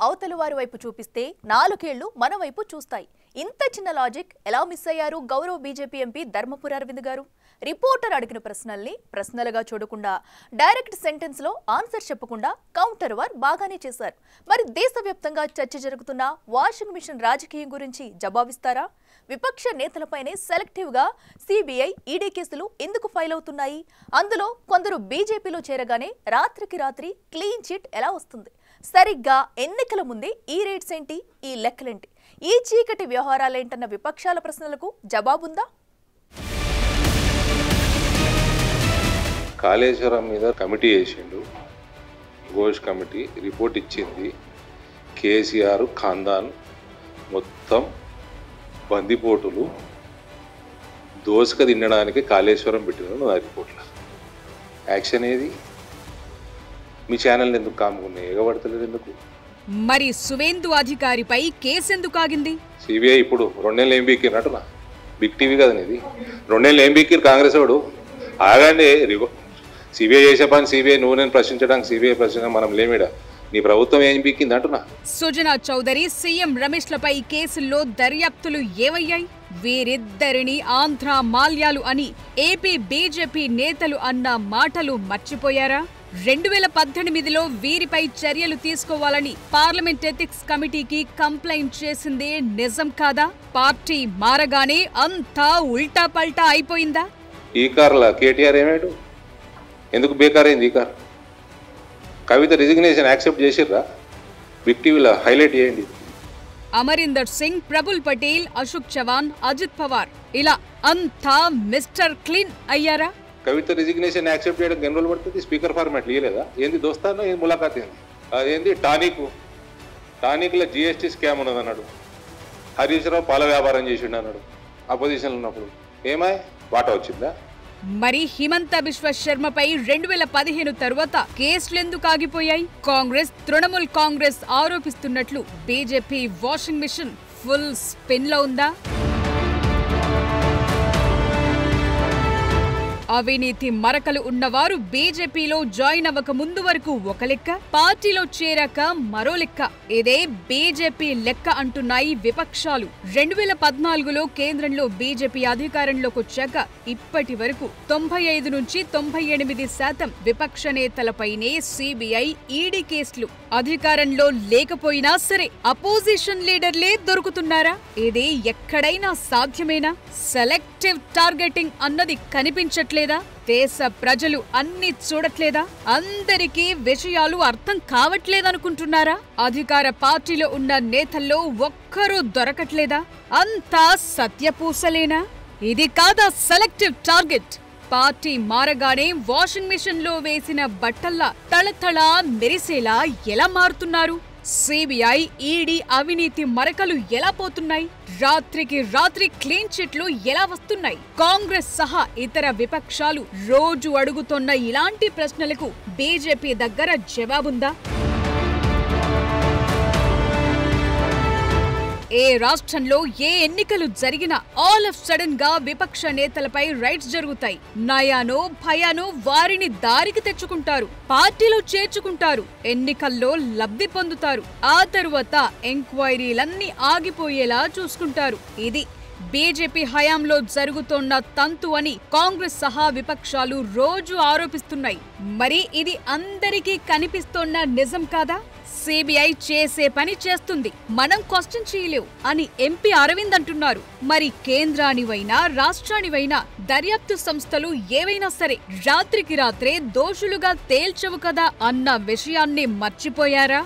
అవతలి వారి వైపు చూపిస్తే నాలుగేళ్లు మన వైపు చూస్తాయి. ఇంత చిన్న లాజిక్ ఎలా మిస్ అయ్యారు గౌరవ బీజేపీ ఎంపీ ధర్మపురి అరవింద్ గారు? రిపోర్టర్ అడిగిన ప్రశ్నల్ని ప్రశ్నలుగా చూడకుండా డైరెక్ట్ సెంటెన్స్ లో ఆన్సర్ చెప్పకుండా కౌంటర్ వార్ బాగానే చేశారు. మరి దేశవ్యాప్తంగా చర్చ జరుగుతున్న వాషింగ్ మిషన్ రాజకీయం గురించి జవాబిస్తారా? విపక్ష నేతలపైనే సెలెక్టివ్ గా సిబిఐ ఈడీ కేసులు ఎందుకు ఫైల్ అవుతున్నాయి? అందులో కొందరు బీజేపీలో చేరగానే రాత్రికి రాత్రి క్లీన్ చిట్ ఎలా వస్తుంది? సరిగ్గా ఎన్నికల ముందే ఈ రేట్స్ ఏంటి, ఈ లెక్కలేంటి, ఈ చీకటి వ్యవహారాలేంటన్న విపక్షాల ప్రశ్నలకు జవాబుందా? కాళేశ్వరం మీద కమిటీ వేసిండు, ఘోష్ కమిటీ రిపోర్ట్ ఇచ్చింది. కేసీఆర్ ఖాందాన్ మొత్తం బందిపోటులు దోసుక తినడానికి కాళేశ్వరం పెట్టిన ఆ రిపోర్ట్లో యాక్షన్ ఏది? మీ ఛానల్ ఎందుకు కాముకున్నాయి? ఎగబడతలేదు ఎందుకు? మరి సువేందు అధికారిపై కేసెందుకు ఆగింది? సిబిఐ ఇప్పుడు 2 నెలలు ఏం బీకినట్టునా? బిగ్ టీవీ కదా ఇది. 2 నెలలు ఏం బీకిరు కాంగ్రెస్ వాడు? ఆగండి. సిబిఐ చేసే పని సిబిఐ, నువ్వు నేను ప్రశ్నించడానికి సిబిఐ ప్రశ్న మనం లేమిడ. నీ ప్రభుత్వం ఏం బీకింది అంటున్నా? సుజనా చౌదరి, సీఎం రమేష్లపై కేసుల్లో దర్యాప్తులు ఏమయ్యాయి? వీరిద్దరిని ఆంధ్ర మాల్యాలు అని ఏపీ బీజేపీ నేతలు అన్న మాటలు మర్చిపోయారా? 2018లో వీరిపై చర్యలు తీసుకోవాలని పార్లమెంట్ ఎథిక్స్ కమిటీకి కంప్లైంట్ చేసిందే నిజం కాదా? పార్టీ మారగానే అంతా ఉల్టా పల్టా అయిపోయిందా? ఈ కార్లా కేటీఆర్ ఏమేడు? ఎందుకు బేకారైంది ఈ కార్? కవిత రిజిగ్నేషన్ యాక్సెప్ట్ చేసిర్రా? బిగ్ టీవీలో హైలైట్ చేయండి. అమరీందర్ సింగ్, ప్రబుల్ పటేల్, అశోక్ చవాన్, అజిత్ పవార్ ఇలా అంతా మిస్టర్ క్లీన్ అయ్యారా? కవిత రిజిగ్నేషన్ యాక్సెప్ట్ చేయడం ఎన్ని రోజులు పడుతుంది? స్పీకర్ ఫార్మాట్ ఇయ్యలేదా? ఏంది దోస్తానో ఏంది ములాఖాత్ ఏంది? అదేంది టానిక్లో జిఎస్టీ స్కామ్ ఉన్నది అన్నాడు. హరీష్ రావు పాల వ్యాపారం చేసిండు అన్నాడు అపోజిషన్లో ఉన్నప్పుడు. ఏమాయ్ వాటా వచ్చిందా? మరి హిమంత బిశ్వ శర్మపై 2015 తరువాత కేసులెందుకు ఆగిపోయాయి? కాంగ్రెస్, తృణమూల్ కాంగ్రెస్ ఆరోపిస్తున్నట్లు BJP washing machine full spin లో ఉందా? అవినీతి మరకలు ఉన్నవారు బీజేపీలో జాయిన్ అవ్వక ముందు వరకు ఒక లెక్క, పార్టీలో చేరాక మరో లెక్క. ఇదే బీజేపీ లెక్క అంటున్నాయి విపక్షాలు. 2014లో కేంద్రంలో బీజేపీ అధికారంలోకి వచ్చాక ఇప్పటి వరకు 95 నుంచి 98% విపక్ష నేతలపైనే సిబిఐ, ఈడీ కేసులు. అధికారంలో లేకపోయినా సరే అపోజిషన్ లీడర్లే దొరుకుతున్నారా? ఇది ఎక్కడైనా సాధ్యమేనా? సెలెక్టివ్ టార్గెటింగ్ అన్నది కనిపించట్లేదా? దేశ ప్రజలు అన్ని చూడట్లేదా? అందరికీ విషయాలు అర్థం కావట్లేదనుకుంటున్నారా? అధికార పార్టీలో ఉన్న నేతల్లో ఒక్కరూ దొరకట్లేదా? అంతా సత్యపూసలేనా? ఇది కాదా సెలెక్టివ్ టార్గెట్? పార్టీ మారగానే వాషింగ్ మిషన్ లో వేసిన బట్టల్లా తళతళా మెరిసేలా ఎలా మారుతున్నారు? సిబిఐ, ఈడీ అవినీతి మరకలు ఎలా పోతున్నాయి? రాత్రికి రాత్రి క్లీన్ చిట్లు ఎలా వస్తున్నాయి? కాంగ్రెస్ సహా ఇతర విపక్షాలు రోజు అడుగుతున్న ఇలాంటి ప్రశ్నలకు బీజేపీ దగ్గర జవాబుందా? ఏ రాష్ట్రంలో ఏ ఎన్నికలు జరిగినా ఆల్ ఆఫ్ సడన్ గా విపక్ష నేతలపై రైడ్స్ జరుగుతాయి. నయానో భయానో వారిని దారికి తెచ్చుకుంటారు, పార్టీలో చేర్చుకుంటారు, ఎన్నికల్లో లబ్ధి పొందుతారు. ఆ తరువాత ఎంక్వైరీలన్నీ ఆగిపోయేలా చూసుకుంటారు. ఇది బీజేపీ హయాంలో జరుగుతోన్న తంతు అని కాంగ్రెస్ సహా విపక్షాలు రోజు ఆరోపిస్తున్నాయి. మరి ఇది అందరికీ కనిపిస్తోన్న నిజం కాదా? సిబిఐ చేసే పని చేస్తుంది, మనం క్వశ్చన్ చేయలేవు అని ఎంపీ అరవింద్ అంటున్నారు. మరి కేంద్రానివైనా రాష్ట్రానివైనా దర్యాప్తు సంస్థలు ఏవైనా సరే రాత్రికి రాత్రే దోషులుగా తేల్చవు కదా అన్న విషయాన్ని మర్చిపోయారా?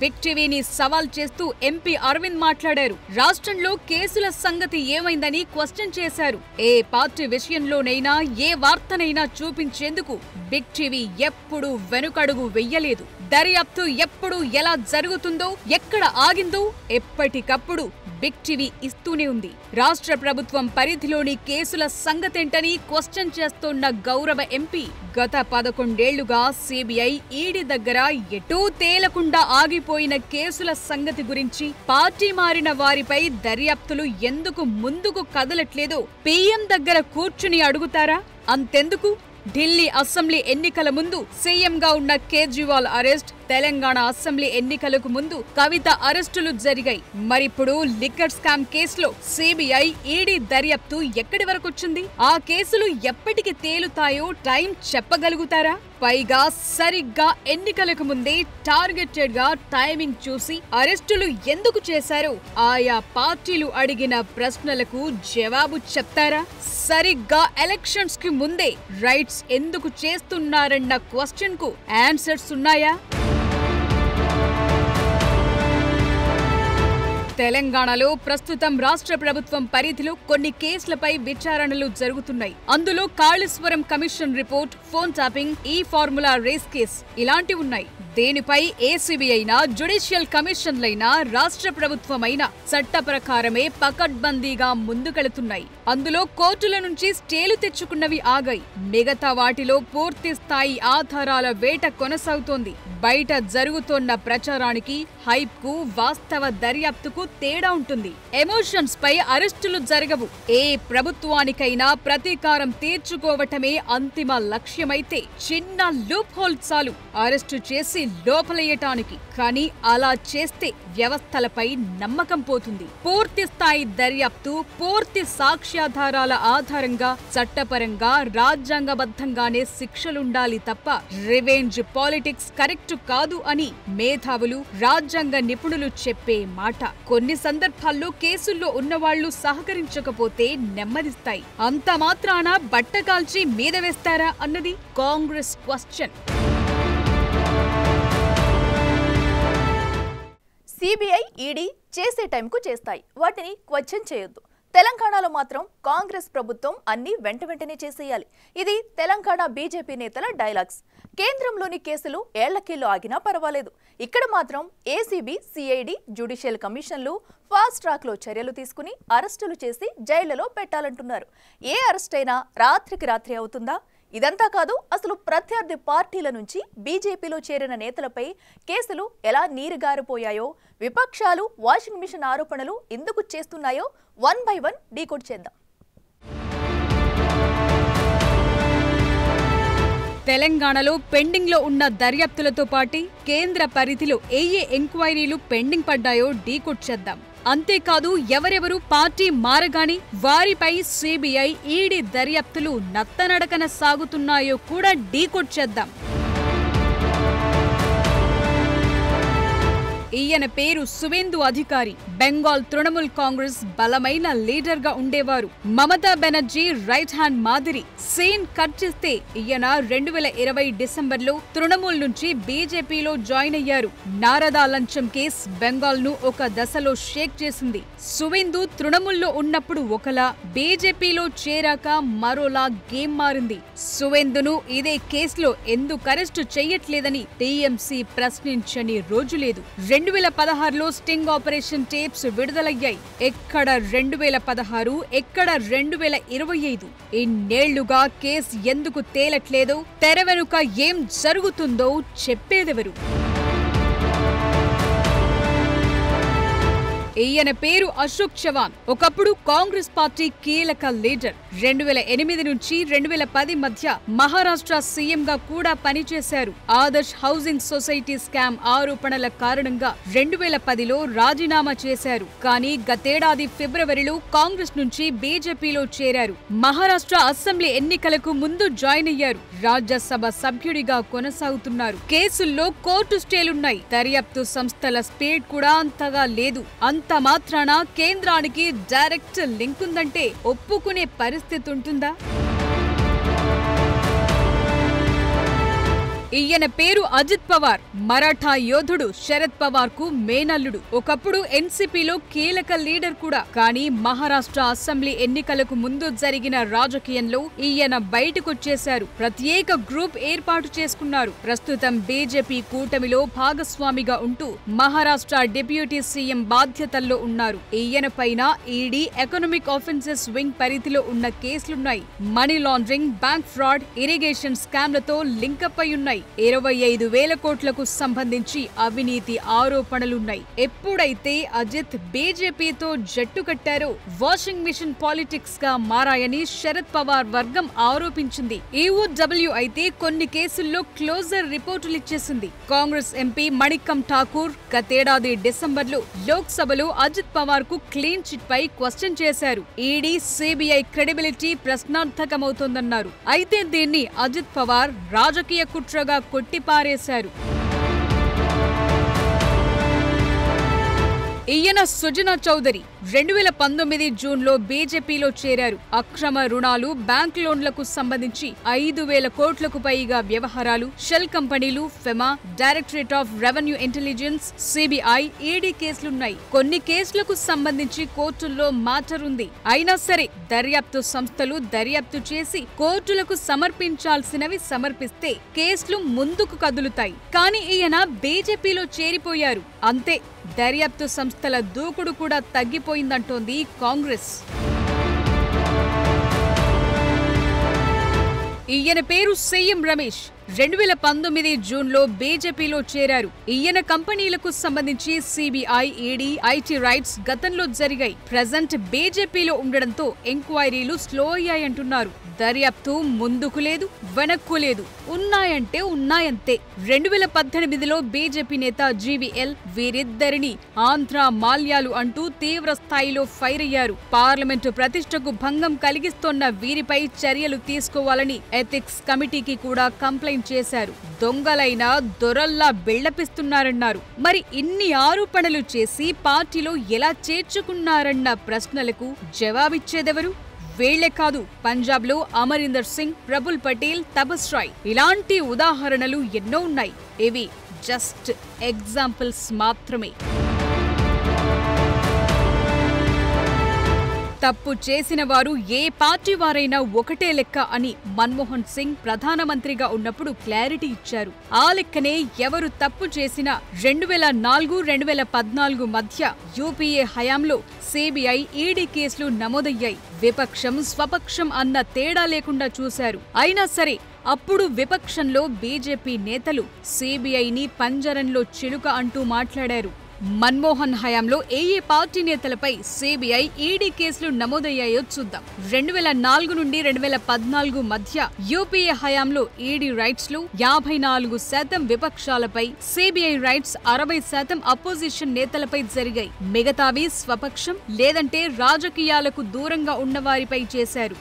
బిగ్ టీవీని సవాల్ చేస్తూ ఎంపీ అరవింద్ మాట్లాడారు. రాష్ట్రంలో కేసుల సంగతి ఏమైందని క్వశ్చన్ చేశారు. ఏ పార్టీ విషయంలోనైనా ఏ వార్తనైనా చూపించేందుకు బిగ్ టీవీ ఎప్పుడూ వెనుకడుగు వెయ్యలేదు. దర్యాప్తు ఎప్పుడు ఎలా జరుగుతుందో, ఎక్కడ ఆగిందో ఎప్పటికప్పుడు బిగ్ టీవీ ఇస్తూనే ఉంది. రాష్ట్ర ప్రభుత్వం పరిధిలోని కేసుల సంగతేంటని క్వశ్చన్ చేస్తోన్న గౌరవ ఎంపీ గత 11 ఏళ్లుగా సిబిఐ, ఈడీ దగ్గర ఎటూ తేలకుండా ఆగిపోయిన కేసుల సంగతి గురించి, పార్టీ మారిన వారిపై దర్యాప్తులు ఎందుకు ముందుకు కదలట్లేదో పీఎం దగ్గర కూర్చుని అడుగుతారా? అంతెందుకు, ఢిల్లీ అసెంబ్లీ ఎన్నికల ముందు సీఎంగా ఉన్న కేజ్రీవాల్ అరెస్ట్, తెలంగాణ అసెంబ్లీ ఎన్నికలకు ముందు కవిత అరెస్టులు జరిగాయి. మరిప్పుడు లిక్కర్ స్కామ్ కేసులో సిబిఐ, ఈడీ దర్యాప్తు ఎక్కడి వరకొచ్చింది? ఆ కేసులు ఎప్పటికి తేలుతాయో టైం చెప్పగలుగుతారా? పైగా సరిగ్గా ఎన్నికలకు ముందే టార్గెటెడ్ గా టైమింగ్ చూసి అరెస్టులు ఎందుకు చేశారో ఆయా పార్టీలు అడిగిన ప్రశ్నలకు జవాబు చెప్తారా? సరిగ్గా ఎలక్షన్స్ కి ముందే రైట్స్ ఎందుకు చేస్తున్నారన్న క్వశ్చన్ కు ఆన్సర్స్ ఉన్నాయా? తెలంగాణలో ప్రస్తుతం రాష్ట్ర ప్రభుత్వం పరిధిలో కొన్ని కేసులపై విచారణలు జరుగుతున్నాయి. అందులో Kaleshwaram commission report, phone tapping, ఈ ఫార్ములా రేస్ కేస్ ఇలాంటివి ఉన్నాయి. దీనిపై ఏసీబీ అయినా, జ్యుడిషియల్ కమిషన్లైనా, రాష్ట్ర ప్రభుత్వమైనా చట్ట ప్రకారమే పకడ్బందీగా ముందుకెళుతున్నాయి. అందులో కోర్టుల నుంచి స్టేలు తెచ్చుకున్నవి ఆగాయి. మిగతా వాటిలో పూర్తి స్థాయి ఆధారాల వేట కొనసాగుతోంది. బయట జరుగుతోన్న ప్రచారానికి, హైప్ కు, వాస్తవ దర్యాప్తుకు తేడా ఉంటుంది. ఎమోషన్స్ పై అరెస్టులు జరగవు. ఏ ప్రభుత్వానికైనా ప్రతీకారం తీర్చుకోవటమే అంతిమ లక్ష్యమైతే చిన్న లూప్ హోల్ చాలు అరెస్టు చేసి లోపలేయటానికి. కానీ అలా చేస్తే వ్యవస్థలపై నమ్మకం పోతుంది. పూర్తి స్థాయి దర్యాప్తు, పూర్తి సాక్ష్యాధారాల ఆధారంగా చట్టపరంగా రాజ్యాంగబద్ధంగానే శిక్షలుండాలి తప్ప రివెంజ్ పాలిటిక్స్ కరెక్ట్ కాదు అని మేధావులు, రాజ్యాంగ నిపుణులు చెప్పే మాట. కొన్ని సందర్భాల్లో కేసుల్లో ఉన్నవాళ్లు సహకరించకపోతే నెమ్మదిస్తాయి. అంత మాత్రాన బట్టకాల్చి మీద వేస్తారా అన్నది కాంగ్రెస్ క్వశ్చన్. సిబిఐ, ఈడీ చేసే టైంకు చేస్తాయి. వాటిని క్వశ్చన్ చేయొద్దు. తెలంగాణలో మాత్రం కాంగ్రెస్ ప్రభుత్వం అన్ని వెంటనే చేసేయాలి. ఇది తెలంగాణ బీజేపీ నేతల డైలాగ్స్. కేంద్రంలోని కేసులు ఏళ్లకేళ్లు ఆగినా పర్వాలేదు. ఇక్కడ మాత్రం ఏసీబీ, సిఐడి, జ్యుడిషియల్ కమిషన్లు ఫాస్ట్ ట్రాక్ లో చర్యలు తీసుకుని అరెస్టులు చేసి జైళ్లలో పెట్టాలంటున్నారు. ఏ అరెస్ట్ అయినా రాత్రికి రాత్రి అవుతుందా? ఇదంతా కాదు, అసలు ప్రత్యర్థి పార్టీల నుంచి బీజేపీలో చేరిన నేతలపై కేసులు ఎలా నీరుగారిపోయాయో, విపక్షాలు వాషింగ్ మిషన్ ఆరోపణలు ఎందుకు చేస్తున్నాయో 1 by 1 డీకోడ్ చేద్దాం. తెలంగాణలో పెండింగ్ లో ఉన్న దర్యాప్తులతో పాటు కేంద్ర పరిధిలో ఏ ఎంక్వైరీలు పెండింగ్ పడ్డాయో డీకోడ్ చేద్దాం. అంతేకాదు, ఎవరెవరు పార్టీ మారగాని వారిపై సిబిఐ, ఈడీ దర్యాప్తులు నత్తనడకన సాగుతున్నాయో కూడా డీకోడ్ చేద్దాం. ఈయన పేరు సువేందు అధికారి. బెంగాల్ తృణమూల్ కాంగ్రెస్ బలమైన లీడర్ గా ఉండేవారు. మమతా బెనర్జీ రైట్ హ్యాండ్ మాదిరి. సీన్ కట్ చేస్తే ఈయన 2020 డిసెంబర్లో తృణమూల్ నుంచి బీజేపీలో జాయిన్ అయ్యారు. నారదా లంచం కేస్ బెంగాల్ ను ఒక దశలో షేక్ చేసింది. సువేందు తృణమూల్లో ఉన్నప్పుడు ఒకలా, బీజేపీలో చేరాక మరోలా గేమ్ మారింది. సువేందును ఇదే కేసులో ఎందుకు అరెస్టు చెయ్యట్లేదని టీఎంసీ ప్రశ్నించని రోజు లేదు. 2016లో స్టింగ్ ఆపరేషన్ టేప్స్ విడుదలయ్యాయి. ఎక్కడ 2016, ఎక్కడ 2025? ఇన్నేళ్లుగా కేసు ఎందుకు తేలట్లేదో, తెర వెనుక ఏం జరుగుతుందో చెప్పేదెవరు? ఈయన పేరు అశోక్ చవాన్. ఒకప్పుడు కాంగ్రెస్ పార్టీ కీలక లీడర్. 2008 నుంచి 2010 మధ్య మహారాష్ట్ర సీఎం గా కూడా పనిచేశారు. ఆదర్శ్ హౌసింగ్ సొసైటీ స్కామ్ ఆరోపణల కారణంగా 2010లో రాజీనామా చేశారు. కానీ గతేడాది ఫిబ్రవరిలో కాంగ్రెస్ నుంచి బీజేపీలో చేరారు. మహారాష్ట్ర అసెంబ్లీ ఎన్నికలకు ముందు జాయిన్ అయ్యారు. రాజ్యసభ సభ్యుడిగా కొనసాగుతున్నారు. కేసుల్లో కోర్టు స్టేలున్నాయి. దర్యాప్తు సంస్థల స్పీడ్ కూడా అంతగా లేదు. అంత మాత్రాన కేంద్రానికి డైరెక్ట్ లింక్ ఉందంటే ఒప్పుకునే పరిస్థితి ఉంటుందా? ఈయన పేరు అజిత్ పవార్. మరాఠా యోధుడు శరద్ పవార్ కు మేనల్లుడు. ఒకప్పుడు ఎన్సీపీలో కీలక లీడర్ కూడా. కానీ మహారాష్ట్ర అసెంబ్లీ ఎన్నికలకు ముందు జరిగిన రాజకీయంలో ఈయన బయటకొచ్చేశారు. ప్రత్యేక గ్రూప్ ఏర్పాటు చేసుకున్నారు. ప్రస్తుతం బీజేపీ కూటమిలో భాగస్వామిగా ఉంటూ మహారాష్ట్ర డిప్యూటీ సీఎం బాధ్యతల్లో ఉన్నారు. ఈయన పైన ఈడీ ఎకనామిక్ ఆఫెన్సెస్ వింగ్ పరిధిలో ఉన్న కేసులున్నాయి. Money laundering, bank fraud, irrigation స్కామ్లతో లింకప్ అయి ఉన్నాయి. ఉన్నాయి. 25,000 కోట్లకు సంబంధించి అవినీతి ఆరోపణలున్నాయి. ఎప్పుడైతే అజిత్ బీజేపీతో జట్టు కట్టారో వాషింగ్ మిషన్ పాలిటిక్స్ గా మారాయని శరద్ పవార్ వర్గం ఆరోపించింది. EOW అయితే కొన్ని కేసుల్లో క్లోజర్ రిపోర్టులు ఇచ్చేసింది. కాంగ్రెస్ ఎంపీ మణిక్కం ఠాకూర్ గతేడాది డిసెంబర్లో లోక్సభలో అజిత్ పవార్ కు క్లీన్ చిట్ పై క్వశ్చన్ చేశారు. ఈడీ సిబిఐ క్రెడిబిలిటీ ప్రశ్నార్థకమవుతోందన్నారు. అయితే దీన్ని అజిత్ పవార్ రాజకీయ కుట్రగా కొట్టిపారేశారు. ఈయన సుజనా చౌదరి 2019 జూన్లో బీజేపీలో చేరారు. అక్రమ రుణాలు, బ్యాంక్ లోన్లకు సంబంధించి 5,000 కోట్లకు పైగా వ్యవహారాలు, షెల్ కంపెనీలు, FEMA, directorate of revenue intelligence, CBI, ED కేసులున్నాయి. కొన్ని కేసులకు సంబంధించి కోర్టుల్లో మ్యాటర్ ఉంది. అయినా సరే దర్యాప్తు సంస్థలు దర్యాప్తు చేసి కోర్టులకు సమర్పించాల్సినవి సమర్పిస్తే కేసులు ముందుకు కదులుతాయి. కానీ ఈయన బీజేపీలో చేరిపోయారు. అంతే, దర్యాప్తు సంస్థల దూకుడు కూడా తగ్గిపోయిందంటోంది కాంగ్రెస్. ఈయన పేరు సీఎం రమేష్. 2019 జూన్లో బీజేపీలో చేరారు. ఈయన కంపెనీలకు సంబంధించి సిబిఐ, ఈడీ, ఐటీ రైట్స్ గతంలో జరిగాయి. ప్రెజెంట్ బీజేపీలో ఉండడంతో ఎంక్వైరీలు స్లో అయ్యాయంటున్నారు. దర్యాప్తు ముందుకు లేదు, వెనక్కు లేదు, ఉన్నాయంటే ఉన్నాయంతే. 2018లో బీజేపీ నేత జీవీఎల్ వీరిద్దరిని ఆంధ్ర మాల్యాలు అంటూ తీవ్ర స్థాయిలో ఫైర్ అయ్యారు. పార్లమెంటు ప్రతిష్టకు భంగం కలిగిస్తోన్న వీరిపై చర్యలు తీసుకోవాలని ఎథిక్స్ కమిటీకి కూడా కంప్లైంట్ చేశారు. దొంగలైనా దొరల్లా బిళ్లపిస్తున్నారన్నారు. మరి ఇన్ని ఆరోపణలు చేసి పార్టీలో ఎలా చేర్చుకున్నారన్న ప్రశ్నలకు జవాబిచ్చేదెవరు? వీళ్లే కాదు, పంజాబ్లో అమరీందర్ సింగ్, ప్రఫుల్ పటేల్, తపస్ రాయ్ ఇలాంటి ఉదాహరణలు ఎన్నో ఉన్నాయి. ఇవి జస్ట్ ఎగ్జాంపుల్స్ మాత్రమే. తప్పు చేసిన వారు ఏ పార్టీ వారైనా ఒకటే లెక్క అని మన్మోహన్ సింగ్ ప్రధానమంత్రిగా ఉన్నప్పుడు క్లారిటీ ఇచ్చారు. ఆ లెక్కనే ఎవరు తప్పు చేసినా 2004-2014 మధ్య యూపీఏ హయాంలో సిబిఐ, ఈడీ కేసులు నమోదయ్యాయి. విపక్షం స్వపక్షం అన్న తేడా లేకుండా చూశారు. అయినా సరే అప్పుడు విపక్షంలో బీజేపీ నేతలు సిబిఐని పంజరంలో చిలుక అంటూ మాట్లాడారు. మన్మోహన్ హయాంలో ఏ పార్టీ నేతలపై సిబిఐ, ఈడీ కేసులు నమోదయ్యాయో చూద్దాం. 2004 నుండి 2014 మధ్య యూపీఏ హయాంలో ఈడీ రైట్స్ లో 54% విపక్షాలపై, సిబిఐ రైట్స్ 60% అపోజిషన్ నేతలపై జరిగాయి. మిగతావి స్వపక్షం లేదంటే రాజకీయాలకు దూరంగా ఉన్నవారిపై చేశారు.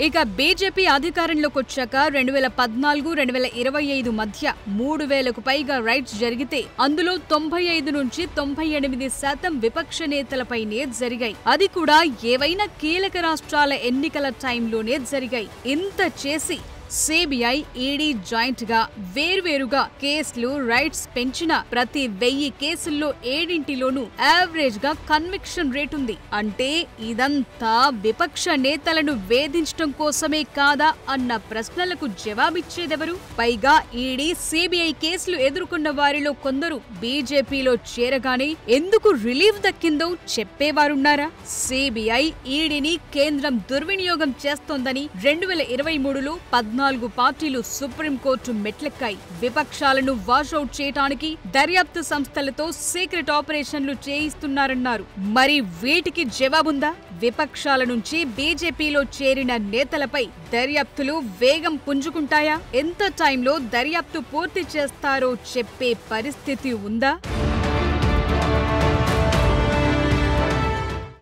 ఇక బీజేపీ అధికారంలోకొచ్చాక 2014-2025 మధ్య 3,000కు పైగా రైట్స్ జరిగితే అందులో 95 నుంచి 98% విపక్ష నేతలపైనే జరిగాయి. అది కూడా ఏవైనా కీలక రాష్ట్రాల ఎన్నికల టైంలోనే జరిగాయి. ఇంత చేసి సిబిఐ, ఈడీ జాయింట్ గా వేర్వేరుగా కేసులు, రైట్స్ పెంచిన ప్రతి 1000 కేసుల్లో 7లోనూ యావరేజ్ గా కన్విక్షన్ రేట్ ఉంది. అంటే ఇదంతా విపక్ష నేతలను వేధించడం కోసమే కాదా అన్న ప్రశ్నలకు జవాబిచ్చేదెవరు? పైగా ఈడీ, సిబిఐ కేసులు ఎదుర్కొన్న వారిలో కొందరు బీజేపీలో చేరగానే ఎందుకు రిలీఫ్ దక్కిందో చెప్పేవారున్నారా? సిబిఐ, ఈడీని కేంద్రం దుర్వినియోగం చేస్తోందని 2023లో 14 పార్టీలు సుప్రీంకోర్టు మెట్లెక్కాయి. విపక్షాలను వాషౌట్ చేయడానికి దర్యాప్తు సంస్థలతో సీక్రెట్ ఆపరేషన్లు చేయిస్తున్నారన్నారు. మరి వీటికి జవాబుందా? విపక్షాల నుంచి బీజేపీలో చేరిన నేతలపై దర్యాప్తులు వేగం పుంజుకుంటాయా? ఎంత టైంలో దర్యాప్తు పూర్తి చేస్తారో చెప్పే పరిస్థితి ఉందా?